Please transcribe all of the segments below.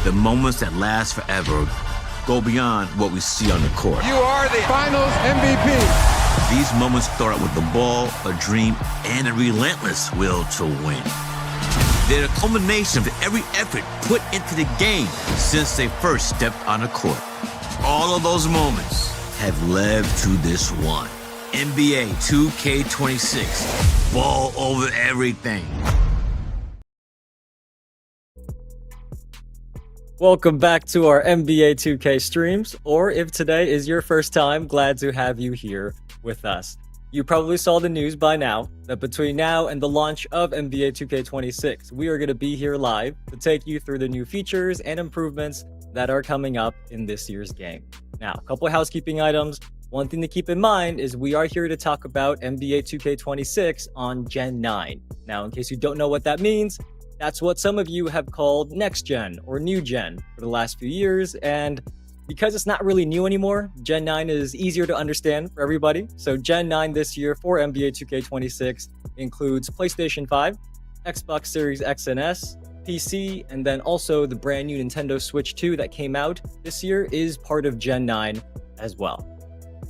The moments that last forever go beyond what we see on the court. You are the Finals MVP. These moments start with the ball, a dream, and a relentless will to win. They're the culmination of every effort put into the game since they first stepped on the court. All of those moments have led to this one. NBA 2K26. Ball over everything. Welcome back to our NBA 2K streams, or if today is your first time, glad to have you here with us. You probably saw the news by now that between now and the launch of NBA 2K26, we are going to be here live to take you through the new features and improvements that are coming up in this year's game. Now, a couple of housekeeping items. One thing to keep in mind is we are here to talk about NBA 2K26 on Gen 9. Now, in case you don't know what that means, that's what some of you have called next gen or new gen for the last few years. And because it's not really new anymore, Gen 9 is easier to understand for everybody. So Gen 9 this year for NBA 2K26 includes PlayStation 5, Xbox Series X and S, PC, and then also the brand new Nintendo Switch 2 that came out this year is part of Gen 9 as well.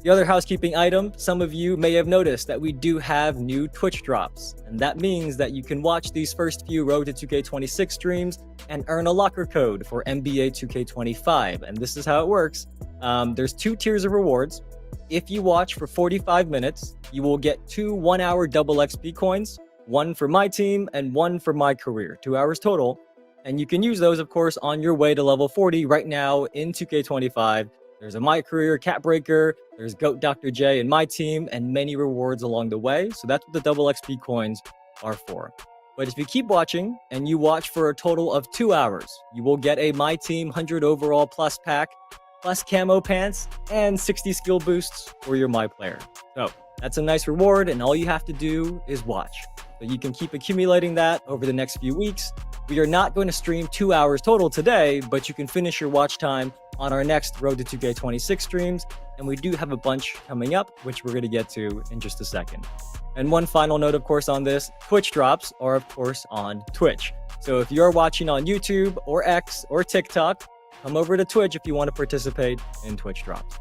The other housekeeping item, some of you may have noticed that we do have new Twitch drops, and that means that you can watch these first few Road to 2K26 streams and earn a locker code for NBA 2K25, and this is how it works. There's 2 tiers of rewards. If you watch for 45 minutes, you will get 2 1-hour double XP coins, 1 for my team and 1 for my career, 2 hours total, and you can use those, of course, on your way to level 40 right now in 2K25. There's a My Career Cat Breaker, there's GOAT Dr. J in my team, and many rewards along the way. So that's what the double XP coins are for. But if you keep watching and you watch for a total of 2 hours, you will get a My Team 100 overall plus pack, plus camo pants, and 60 skill boosts for your My Player. So that's a nice reward, and all you have to do is watch. So you can keep accumulating that over the next few weeks. We are not going to stream 2 hours total today, but you can finish your watch time on our next Road to 2K26 streams, and we do have a bunch coming up, which we're going to get to in just a second. And one final note, of course, on this, Twitch drops are, of course, on Twitch. So if you're watching on YouTube or X or TikTok, come over to Twitch if you want to participate in Twitch drops.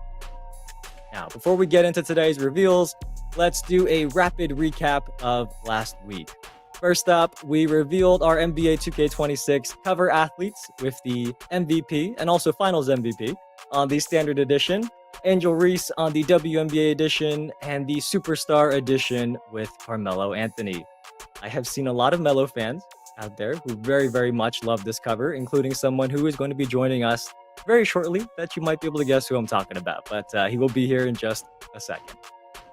Now, before we get into today's reveals, let's do a rapid recap of last week. First up, we revealed our NBA 2K26 cover athletes with the MVP and also Finals MVP on the Standard Edition, Angel Reese on the WNBA Edition, and the Superstar Edition with Carmelo Anthony. I have seen a lot of Melo fans out there who very, very much love this cover, including someone who is going to be joining us very shortly that you might be able to guess who I'm talking about, but he will be here in just a second.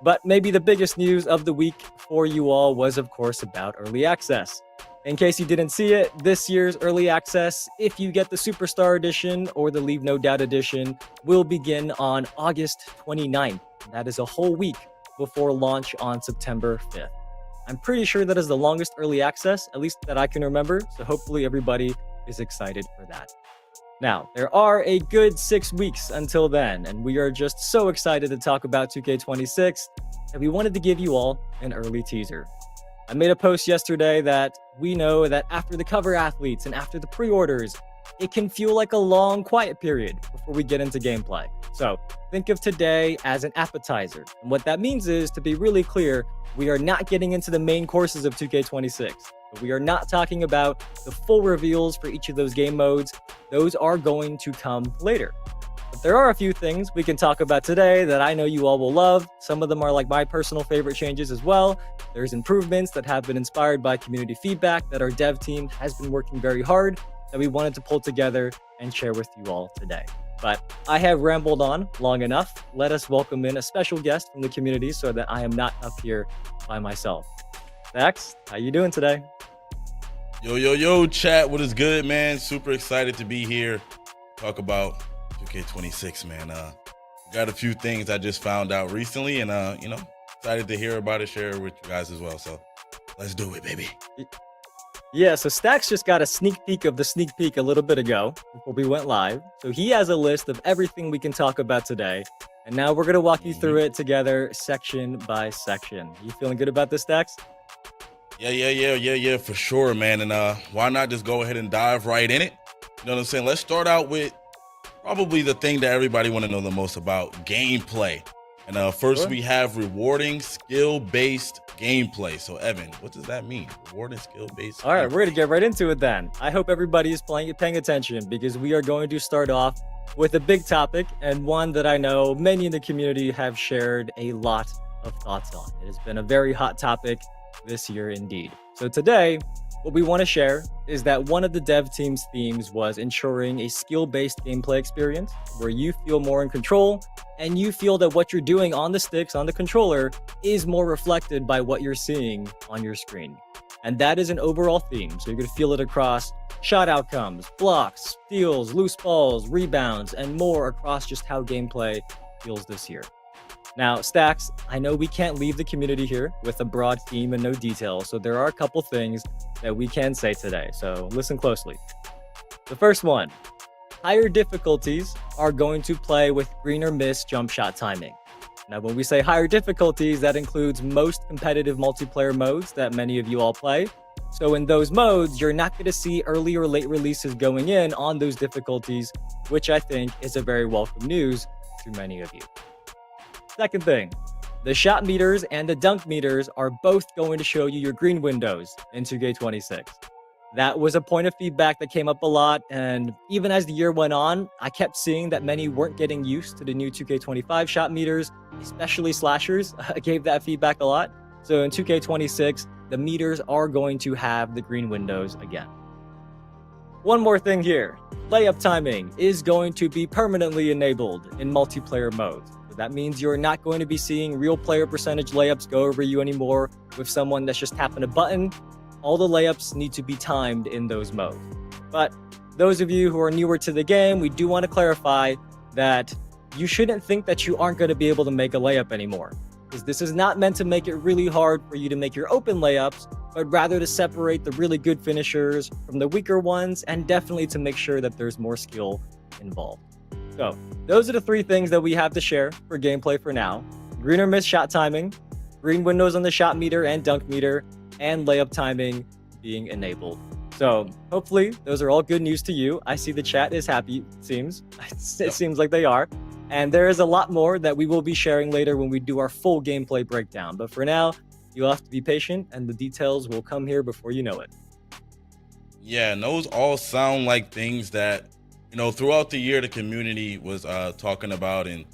But maybe the biggest news of the week for you all was, of course, about early access. In case you didn't see it, this year's early access, if you get the Superstar Edition or the Leave No Doubt Edition, will begin on August 29th. That is a whole week before launch on September 5th. I'm pretty sure that is the longest early access, at least that I can remember, so hopefully everybody is excited for that. Now, there are a good 6 weeks until then, and we are just so excited to talk about 2K26 that we wanted to give you all an early teaser. I made a post yesterday that we know that after the cover athletes and after the pre-orders, it can feel like a long quiet period before we get into gameplay. So think of today as an appetizer. And what that means is, to be really clear, we are not getting into the main courses of 2K26. But we are not talking about the full reveals for each of those game modes. Those are going to come later. But there are a few things we can talk about today that I know you all will love. Some of them are like my personal favorite changes as well. There's improvements that have been inspired by community feedback that our dev team has been working very hard that we wanted to pull together and share with you all today. But I have rambled on long enough. Let us welcome in a special guest from the community so that I am not up here by myself. Max, how you doing today? Yo, chat. What is good, man? Super excited to be here. Talk about 2K26, man. Got a few things I just found out recently, and excited to hear about it, share it with you guys as well. So let's do it, baby. Yeah, so Stacks just got a sneak peek of the sneak peek a little bit ago before we went live. So he has a list of everything we can talk about today. And now we're going to walk you through it together, section by section. You feeling good about this, Stacks? Yeah, for sure, man. And why not just go ahead and dive right in it? You know what I'm saying? Let's start out with probably the thing that everybody want to know the most about, gameplay. And first we have rewarding skill-based gameplay. So Evan, what does that mean? Rewarding skill-based. All right, we're going to get right into it then. I hope everybody is paying attention because we are going to start off with a big topic and one that I know many in the community have shared a lot of thoughts on. It has been a very hot topic this year indeed. So today, what we want to share is that one of the dev team's themes was ensuring a skill-based gameplay experience where you feel more in control and you feel that what you're doing on the sticks, on the controller, is more reflected by what you're seeing on your screen. And that is an overall theme. So you're going to feel it across shot outcomes, blocks, steals, loose balls, rebounds, and more across just how gameplay feels this year. Now, Stacks, I know we can't leave the community here with a broad theme and no details, so there are a couple things that we can say today, so listen closely. The first one, higher difficulties are going to play with green or miss jump shot timing. Now, when we say higher difficulties, that includes most competitive multiplayer modes that many of you all play. So in those modes, you're not going to see early or late releases going in on those difficulties, which I think is a very welcome news to many of you. Second thing, the shot meters and the dunk meters are both going to show you your green windows in 2K26. That was a point of feedback that came up a lot, and even as the year went on, I kept seeing that many weren't getting used to the new 2K25 shot meters, especially slashers. I gave that feedback a lot. So in 2K26, the meters are going to have the green windows again. One more thing here. Layup timing is going to be permanently enabled in multiplayer modes. So that means you're not going to be seeing real player percentage layups go over you anymore with someone that's just tapping a button. All the layups need to be timed in those modes. But those of you who are newer to the game, we do want to clarify that you shouldn't think that you aren't going to be able to make a layup anymore, because this is not meant to make it really hard for you to make your open layups, but rather to separate the really good finishers from the weaker ones, and definitely to make sure that there's more skill involved. So those are the three things that we have to share for gameplay for now. Green or miss shot timing, green windows on the shot meter and dunk meter, and layup timing being enabled. So hopefully those are all good news to you. I see the chat is happy, it seems. It seems like they are. And there is a lot more that we will be sharing later when we do our full gameplay breakdown. But for now, you'll have to be patient, and the details will come here before you know it. Yeah, and those all sound like things that, throughout the year, the community was talking about, and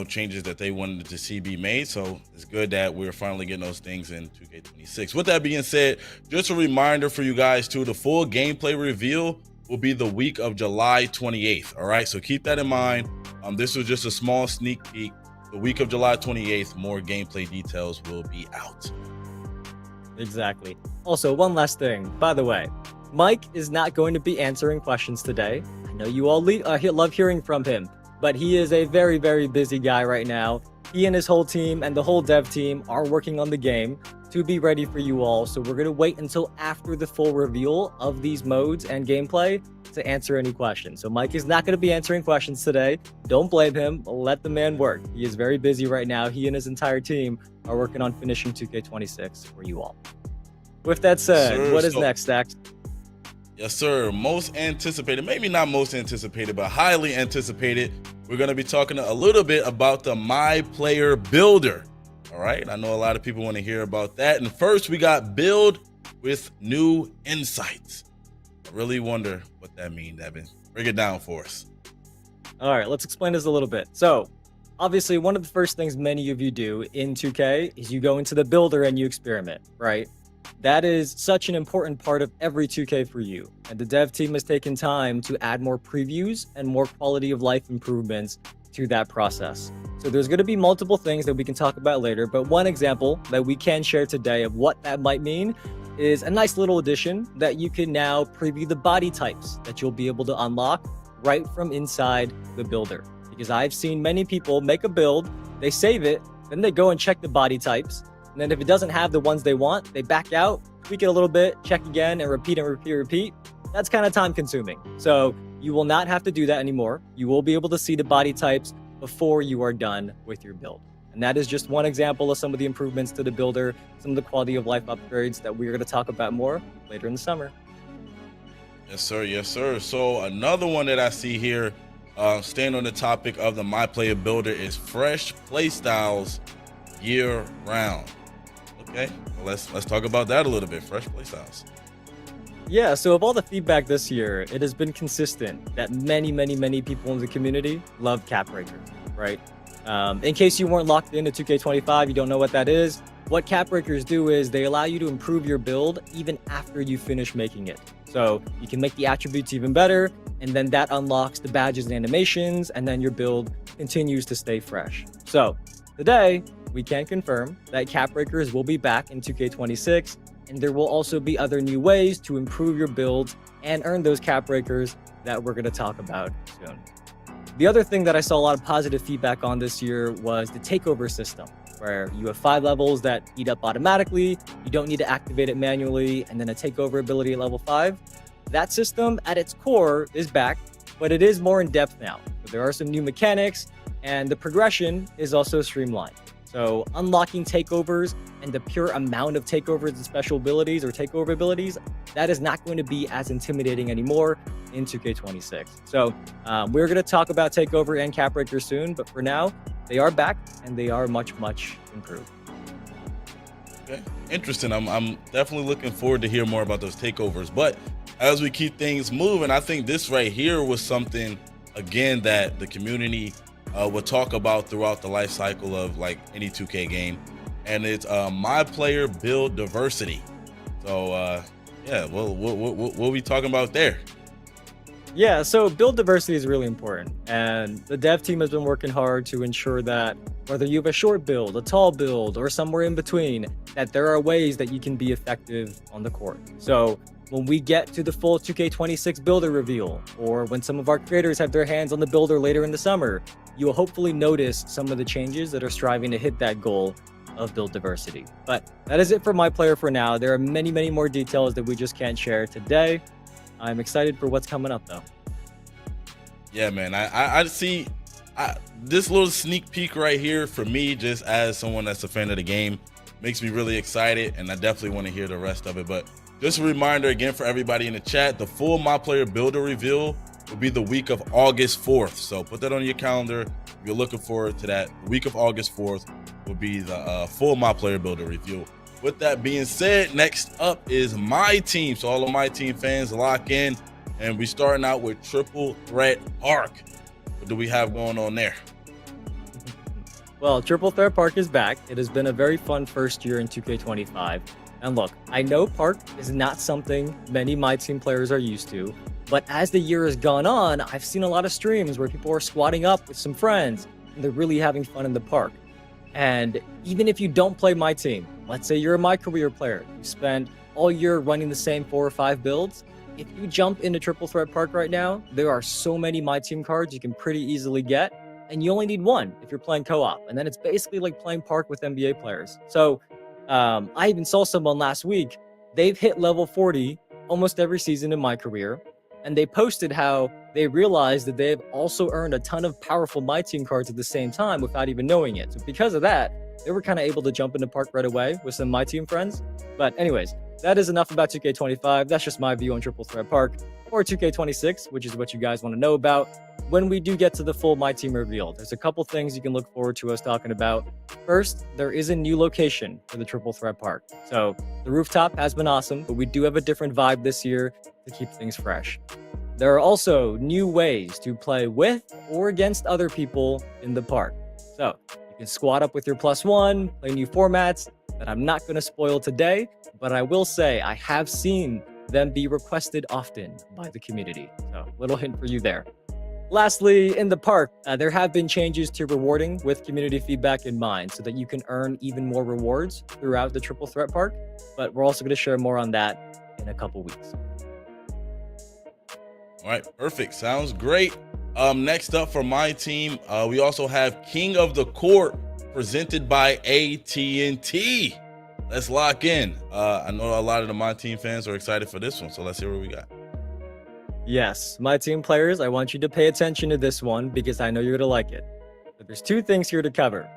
changes that they wanted to see be made. So it's good that we're finally getting those things in 2K26. With that being said, just a reminder for you guys too, the full gameplay reveal will be the week of July 28th. All right, so keep that in mind. This was just a small sneak peek. The week of July 28th, more gameplay details will be out. Exactly. Also, one last thing, by the way, Mike is not going to be answering questions today. I know you all love hearing from him, but he is a very, very busy guy right now. He and his whole team and the whole dev team are working on the game to be ready for you all. So we're going to wait until after the full reveal of these modes and gameplay to answer any questions. So Mike is not going to be answering questions today. Don't blame him. Let the man work. He is very busy right now. He and his entire team are working on finishing 2K26 for you all. With that said, what is next, Stacks? Yes, sir. Most anticipated, maybe not most anticipated, but highly anticipated. We're going to be talking a little bit about the My Player Builder. All right. I know a lot of people want to hear about that. And first, we got build with new insights. I really wonder what that means, Evan. Break it down for us. All right, let's explain this a little bit. So, obviously, one of the first things many of you do in 2K is you go into the builder and you experiment, right? That is such an important part of every 2K for you. And the dev team has taken time to add more previews and more quality of life improvements to that process. So there's going to be multiple things that we can talk about later, but one example that we can share today of what that might mean is a nice little addition that you can now preview the body types that you'll be able to unlock right from inside the builder. Because I've seen many people make a build, they save it, then they go and check the body types. And then if it doesn't have the ones they want, they back out, tweak it a little bit, check again, and repeat. That's kind of time consuming. So you will not have to do that anymore. You will be able to see the body types before you are done with your build. And that is just one example of some of the improvements to the builder, some of the quality of life upgrades that we're going to talk about more later in the summer. Yes, sir. Yes, sir. So another one that I see here, staying on the topic of the My Player Builder, is fresh playstyles year round. Okay, well, let's talk about that a little bit. Fresh playstyles. Yeah, so of all the feedback this year, it has been consistent that many people in the community love Capbreaker, right? In case you weren't locked into 2K25, you don't know what that is. What Capbreakers do is they allow you to improve your build even after you finish making it. So you can make the attributes even better, and then that unlocks the badges and animations, and then your build continues to stay fresh. So today, we can confirm that Capbreakers will be back in 2K26, and there will also be other new ways to improve your builds and earn those Capbreakers that we're going to talk about soon. The other thing that I saw a lot of positive feedback on this year was the takeover system, where you have 5 levels that eat up automatically, you don't need to activate it manually, and then a takeover ability at level 5. That system at its core is back, but it is more in depth now. So there are some new mechanics, and the progression is also streamlined. So unlocking takeovers and the pure amount of takeovers and special abilities or takeover abilities, that is not going to be as intimidating anymore in 2K26. So we're going to talk about takeover and Capbreaker soon, but for now, they are back and they are much, much improved. Okay, interesting. I'm definitely looking forward to hear more about those takeovers. But as we keep things moving, I think this right here was something, again, that the community would talk about throughout the life cycle of like any 2K game, and it's my player build diversity. So yeah, well, what are we talking about there? Yeah, so build diversity is really important, and the dev team has been working hard to ensure that whether you have a short build, a tall build, or somewhere in between, that there are ways that you can be effective on the court. So when we get to the full 2K26 builder reveal, or when some of our creators have their hands on the builder later in the summer, you will hopefully notice some of the changes that are striving to hit that goal of build diversity. But that is it for my player for now. There are many, many more details that we just can't share today. I'm excited for what's coming up, though. Yeah, man, I see this little sneak peek right here for me, just as someone that's a fan of the game, makes me really excited, and I definitely want to hear the rest of it. But just a reminder again for everybody in the chat, the full My Player Builder reveal will be the week of August 4th. So put that on your calendar if you're looking forward to that. The week of August 4th will be the full My Player Builder reveal. With that being said, next up is my team. So all of my team fans, lock in. And we starting out with Triple Threat Park. What do we have going on there? Well, Triple Threat Park is back. It has been a very fun first year in 2K25. And look, I know Park is not something many My Team players are used to, but as the year has gone on, I've seen a lot of streams where people are squatting up with some friends, and they're really having fun in the park. And even if you don't play My Team, let's say you're a My Career player, you spend all year running the same 4 or 5 builds, if you jump into Triple Threat Park right now, there are so many My Team cards you can pretty easily get, and you only need one if you're playing co-op, and then it's basically like playing Park with NBA players. So I even saw someone last week, they've hit level 40 almost every season in My Career, and they posted how they realized that they've also earned a ton of powerful My Team cards at the same time without even knowing it. So because of that, they were kind of able to jump into Park right away with some My Team friends. But anyways, that is enough about 2K25. That's just my view on Triple Threat Park, or 2K26, which is what you guys want to know about. When we do get to the full My Team reveal, there's a couple things you can look forward to us talking about. First, there is a new location for the Triple Threat Park. So the rooftop has been awesome, but we do have a different vibe this year to keep things fresh. There are also new ways to play with or against other people in the park. So you can squad up with your +1, play new formats that I'm not going to spoil today, but I will say I have seen them be requested often by the community. So little hint for you there. Lastly, in the park, there have been changes to rewarding with community feedback in mind so that you can earn even more rewards throughout the Triple Threat Park, but we're also going to share more on that in a couple weeks. All right, perfect. Sounds great. Next up for my team, we also have King of the Court presented by AT&T. Let's lock in. I know a lot of the My Team fans are excited for this one, so let's hear what we got. Yes, My Team players, I want you to pay attention to this one because I know you're going to like it. But there's 2 things here to cover.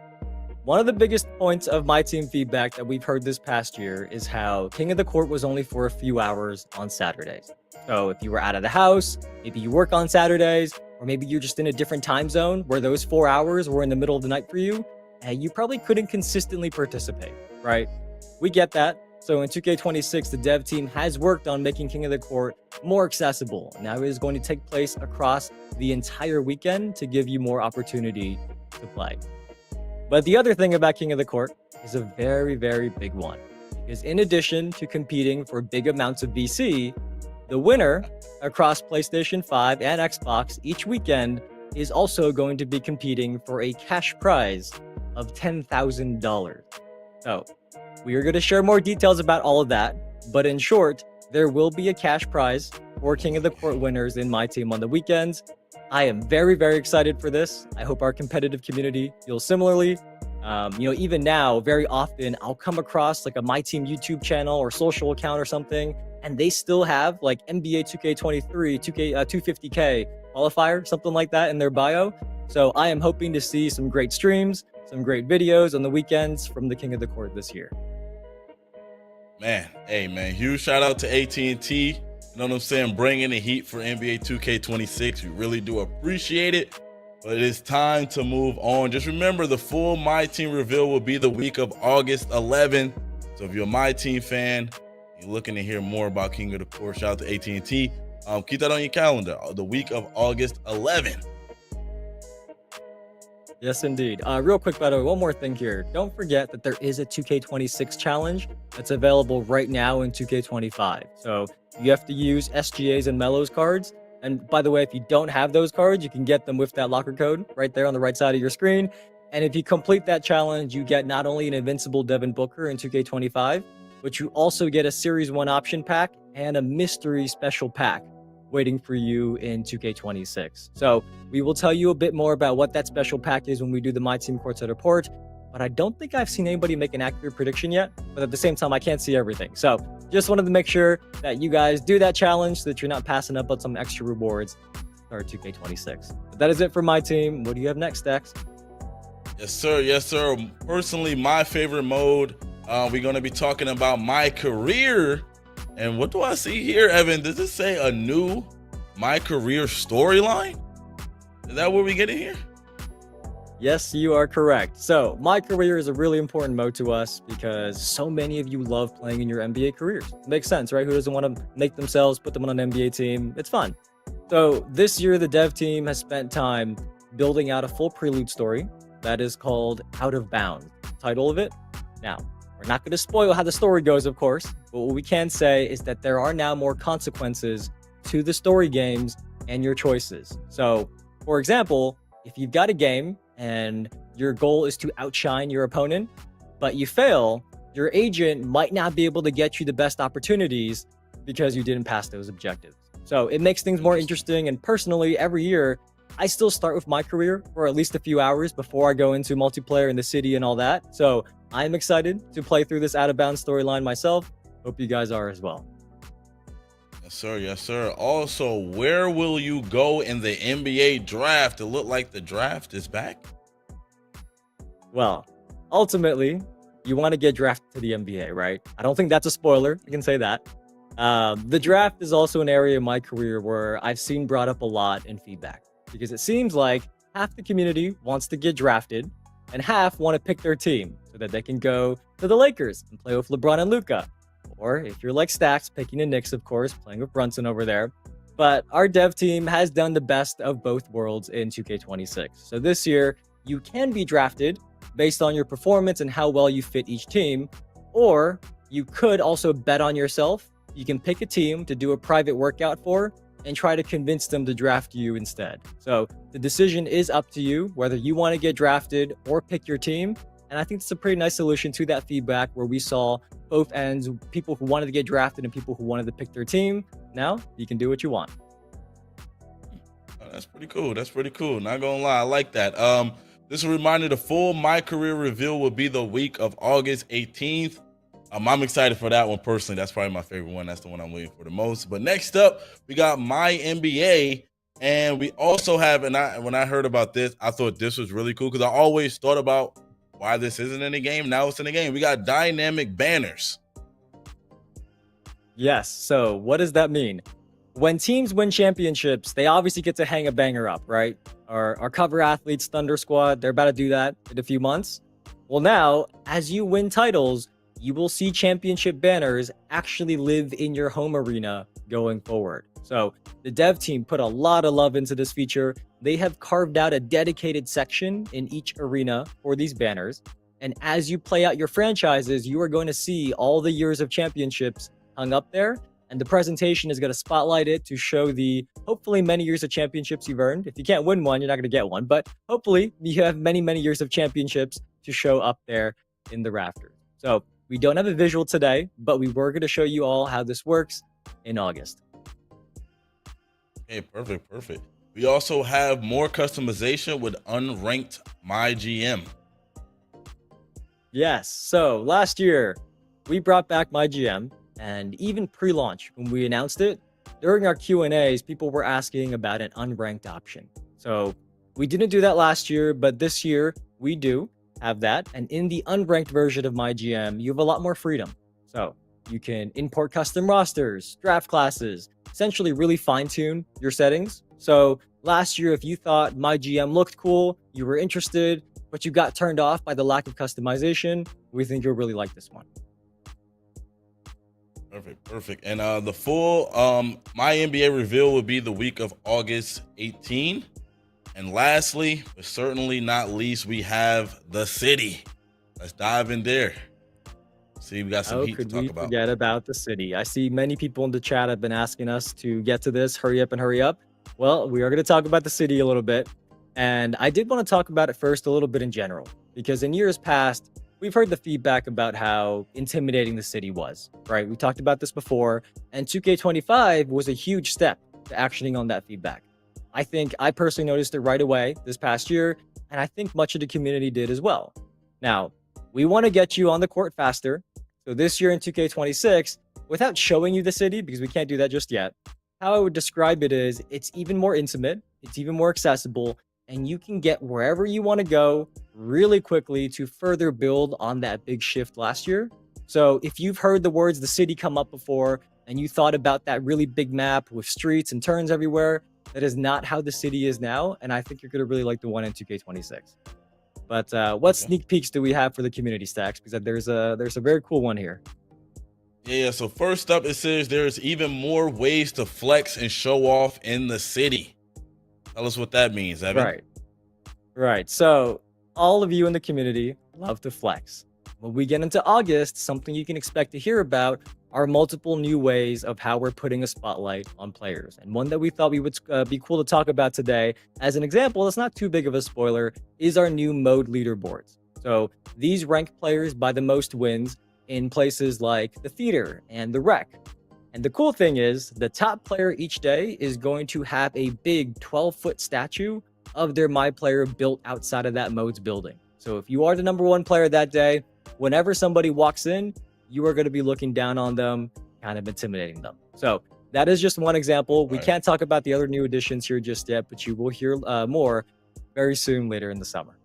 One of the biggest points of My Team feedback that we've heard this past year is how King of the Court was only for a few hours on Saturdays. So if you were out of the house, maybe you work on Saturdays, or maybe you're just in a different time zone where those 4 hours were in the middle of the night for you, and you probably couldn't consistently participate, right? We get that. So in 2K26, the dev team has worked on making King of the Court more accessible. Now it is going to take place across the entire weekend to give you more opportunity to play. But the other thing about King of the Court is a very, very big one. Because in addition to competing for big amounts of VC, the winner across PlayStation 5 and Xbox each weekend is also going to be competing for a cash prize of $10,000. So we are going to share more details about all of that, but in short, there will be a cash prize for King of the Court winners in My Team on the weekends. I am very, very excited for this. I hope our competitive community feels similarly. Even now, very often I'll come across like a My Team YouTube channel or social account or something, and they still have like NBA 2K23, 250K qualifier, something like that in their bio. So I am hoping to see some great streams, some great videos on the weekends from the King of the Court this year. Man, huge shout out to AT&T. You know what I'm saying? Bringing the heat for NBA 2K26. We really do appreciate it. but it is time to move on. Just remember, the full My Team reveal will be the week of August 11th. So if you're a My Team fan, you're looking to hear more about King of the Court, shout out to AT&T. Keep that on your calendar, the week of August 11th. Yes, indeed. Real quick, by the way, one more thing here. Don't forget that there is a 2K26 challenge that's available right now in 2K25. So you have to use SGAs and Mellows cards. And by the way, if you don't have those cards, you can get them with that locker code right there on the right side of your screen. And if you complete that challenge, you get not only an invincible Devin Booker in 2K25, but you also get a Series 1 option pack and a mystery special pack waiting for you in 2K26. So we will tell you a bit more about what that special pack is when we do the My Team Courtside Report, but I don't think I've seen anybody make an accurate prediction yet, but at the same time, I can't see everything. So just wanted to make sure that you guys do that challenge so that you're not passing up on some extra rewards for 2K26. But that is it for My Team. What do you have next, Dex? Yes, sir. Yes, sir. Personally, my favorite mode, we're going to be talking about My Career. And what do I see here, Evan? Does it say a new My Career storyline? Is that what we get in here? Yes, you are correct. So My Career is a really important mode to us because so many of you love playing in your NBA careers. It makes sense, right? Who doesn't want to make themselves, put them on an NBA team? It's fun. So this year, the dev team has spent time building out a full prelude story that is called Out of Bounds. Title of it? Now, we're not going to spoil how the story goes, of course, but what we can say is that there are now more consequences to the story games and your choices. So, for example, if you've got a game and your goal is to outshine your opponent, but you fail, your agent might not be able to get you the best opportunities because you didn't pass those objectives. So it makes things more interesting. And personally, every year, I still start with My Career for at least a few hours before I go into multiplayer in the city and all that. So I'm excited to play through this Out of Bounds storyline myself. Hope you guys are as well. Yes, sir. Yes, sir. Also, where will you go in the NBA draft? It looked like the draft is back. Well, ultimately, you want to get drafted to the NBA, right? I don't think that's a spoiler. I can say that. The draft is also an area of My Career where I've seen brought up a lot in feedback because it seems like half the community wants to get drafted and half want to pick their team so that they can go to the Lakers and play with LeBron and Luka. Or if you're like Stacks, picking the Knicks, of course, playing with Brunson over there. But our dev team has done the best of both worlds in 2K26. So this year, you can be drafted based on your performance and how well you fit each team. Or you could also bet on yourself. You can pick a team to do a private workout for and try to convince them to draft you instead. So the decision is up to you whether you want to get drafted or pick your team. And I think it's a pretty nice solution to that feedback where we saw both ends, people who wanted to get drafted and people who wanted to pick their team. Now you can do what you want. Oh, that's pretty cool. That's pretty cool. Not gonna lie, I like that. This is a reminder, the full My Career reveal will be the week of August 18th. I'm excited for that one personally. That's probably my favorite one. That's the one I'm waiting for the most. But next up, we got My NBA. And we also have, when I heard about this, I thought this was really cool because I always thought about why this isn't in the game. Now it's in the game. We got dynamic banners. Yes. So what does that mean? When teams win championships, they obviously get to hang a banger up, right? Our cover athletes, Thunder Squad, they're about to do that in a few months. Well, now, as you win titles, you will see championship banners actually live in your home arena going forward. So the dev team put a lot of love into this feature. They have carved out a dedicated section in each arena for these banners. And as you play out your franchises, you are going to see all the years of championships hung up there. And the presentation is going to spotlight it to show the hopefully many years of championships you've earned. If you can't win one, you're not going to get one. But hopefully you have many, many years of championships to show up there in the rafters. So we don't have a visual today, but we were going to show you all how this works in August. Okay, perfect. We also have more customization with unranked MyGM. Yes. So last year, we brought back MyGM, and even pre-launch, when we announced it, during our Q&As, people were asking about an unranked option. So we didn't do that last year, but this year we do have that. And in the unranked version of MyGM, you have a lot more freedom. So you can import custom rosters, draft classes, essentially really fine-tune your settings. So last year, if you thought my GM looked cool, you were interested, but you got turned off by the lack of customization, we think you'll really like this one. Perfect. And the full my NBA reveal will be the week of August 18. And lastly, but certainly not least, we have the city. Let's dive in there. See, we got some heat to talk about. Could we forget about the city? I see many people in the chat have been asking us to get to this. Hurry up and hurry up. Well, we are going to talk about the city a little bit. And I did want to talk about it first a little bit in general, because in years past, we've heard the feedback about how intimidating the city was, right? We talked about this before, and 2K25 was a huge step to actioning on that feedback. I personally noticed it right away this past year, and I think much of the community did as well. Now, we want to get you on the court faster. So this year in 2K26, without showing you the city, because we can't do that just yet, how I would describe it is it's even more intimate, it's even more accessible, and you can get wherever you want to go really quickly to further build on that big shift last year. So if you've heard the words the city come up before and you thought about that really big map with streets and turns everywhere, that is not how the city is now, and I think you're going to really like the one in 2K26. But what sneak peeks do we have for the community, Stacks? Because there's a very cool one here. Yeah, so first up, it says there's even more ways to flex and show off in the city. Tell us what that means, Evan. Right. So all of you in the community love to flex. When we get into August, something you can expect to hear about are multiple new ways of how we're putting a spotlight on players. And one that we thought we would be cool to talk about today, as an example, that's not too big of a spoiler, is our new mode leaderboards. So these rank players by the most wins in places like the theater and the rec. And the cool thing is the top player each day is going to have a big 12-foot statue of their My Player built outside of that mode's building. So if you are the number one player that day, whenever somebody walks in, you are going to be looking down on them, kind of intimidating them. So that is just one example. We can't talk about the other new additions here just yet, but you will hear more very soon later in the summer.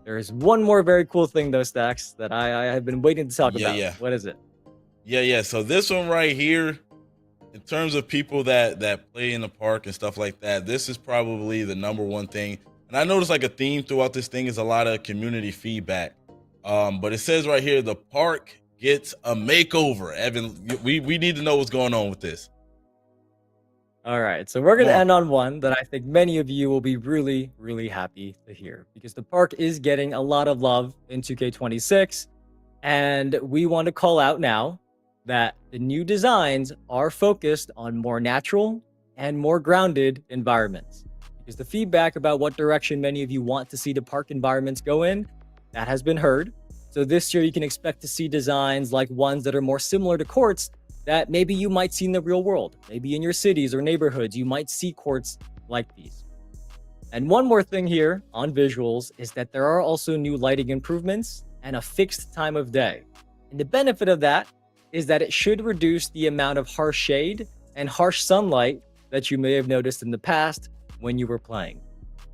There is one more very cool thing though, Stacks, that I have been waiting to talk about. Yeah. What is it? Yeah. So this one right here, in terms of people that play in the park and stuff like that, this is probably the number one thing. And I noticed like a theme throughout this thing is a lot of community feedback. But it says right here, the park gets a makeover. Evan, we need to know what's going on with this. All right, so we're going to end on one that I think many of you will be really, really happy to hear, because the park is getting a lot of love in 2K26. And we want to call out now that the new designs are focused on more natural and more grounded environments. Because the feedback about what direction many of you want to see the park environments go in, that has been heard. So this year you can expect to see designs like ones that are more similar to courts that maybe you might see in the real world. Maybe in your cities or neighborhoods, you might see courts like these. And one more thing here on visuals is that there are also new lighting improvements and a fixed time of day. And the benefit of that is that it should reduce the amount of harsh shade and harsh sunlight that you may have noticed in the past when you were playing.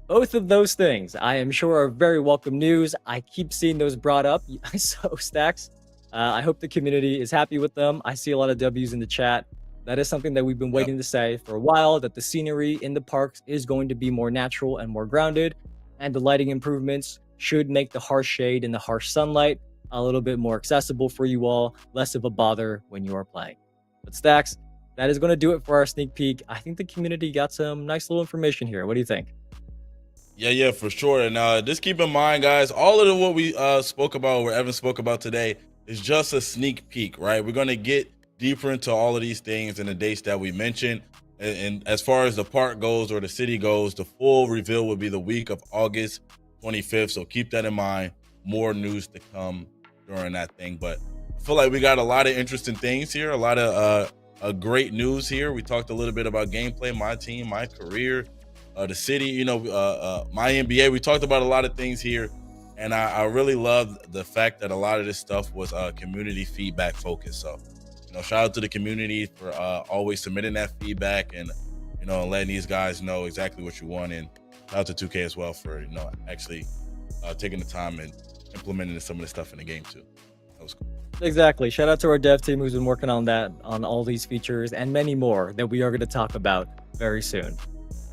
Both of those things, I am sure, are very welcome news. I keep seeing those brought up. So, Stacks, I hope the community is happy with them. I see a lot of W's in the chat. That is something that we've been waiting to say for a while, that the scenery in the parks is going to be more natural and more grounded, and the lighting improvements should make the harsh shade and the harsh sunlight a little bit more accessible for you all, less of a bother when you are playing. But Stacks, that is going to do it for our sneak peek. I think the community got some nice little information here. What do you think? Yeah, for sure. And just keep in mind, guys, all of what we spoke about, what Evan spoke about today, is just a sneak peek, right? We're going to get deeper into all of these things and the dates that we mentioned. And as far as the park goes or the city goes, the full reveal will be the week of August 25th. So keep that in mind. More news to come during that thing. But I feel like we got a lot of interesting things here, a lot of great news here. We talked a little bit about gameplay, my team, my career, the city, my NBA. We talked about a lot of things here. And I really love the fact that a lot of this stuff was community feedback focused. So, shout out to the community for always submitting that feedback and, letting these guys know exactly what you want. And shout out to 2K as well for, actually taking the time and implementing some of the stuff in the game too. That was cool. Exactly. Shout out to our dev team who's been working on that, on all these features and many more that we are going to talk about very soon.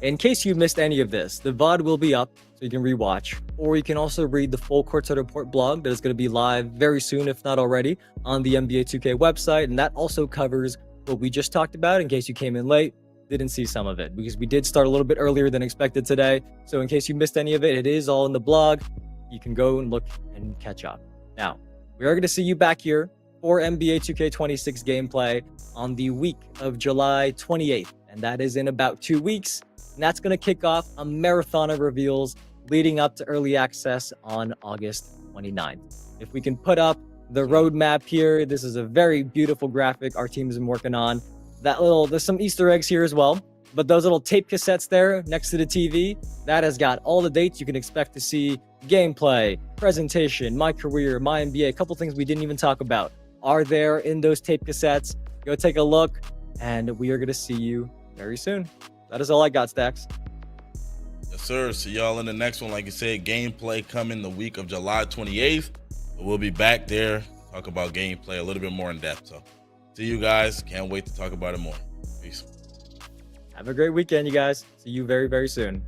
In case you missed any of this, the VOD will be up so you can rewatch, or you can also read the full Courtside Report blog that is going to be live very soon, if not already, on the NBA 2K website. And that also covers what we just talked about in case you came in late, didn't see some of it, because we did start a little bit earlier than expected today. So in case you missed any of it, it is all in the blog. You can go and look and catch up. Now, we are going to see you back here for NBA 2K26 gameplay on the week of July 28th. And that is in about 2 weeks. And that's going to kick off a marathon of reveals leading up to early access on August 29th. If we can put up the roadmap here, this is a very beautiful graphic our team has been working on. There's some Easter eggs here as well. But those little tape cassettes there next to the TV, that has got all the dates you can expect to see. Gameplay, presentation, my career, my NBA, a couple things we didn't even talk about are there in those tape cassettes. Go take a look, and we are going to see you very soon. That is all I got, Stacks. Yes, sir. See y'all in the next one. Like you said, gameplay coming the week of July 28th. We'll be back there, talk about gameplay a little bit more in depth. So see you guys. Can't wait to talk about it more. Peace. Have a great weekend, you guys. See you very, very soon.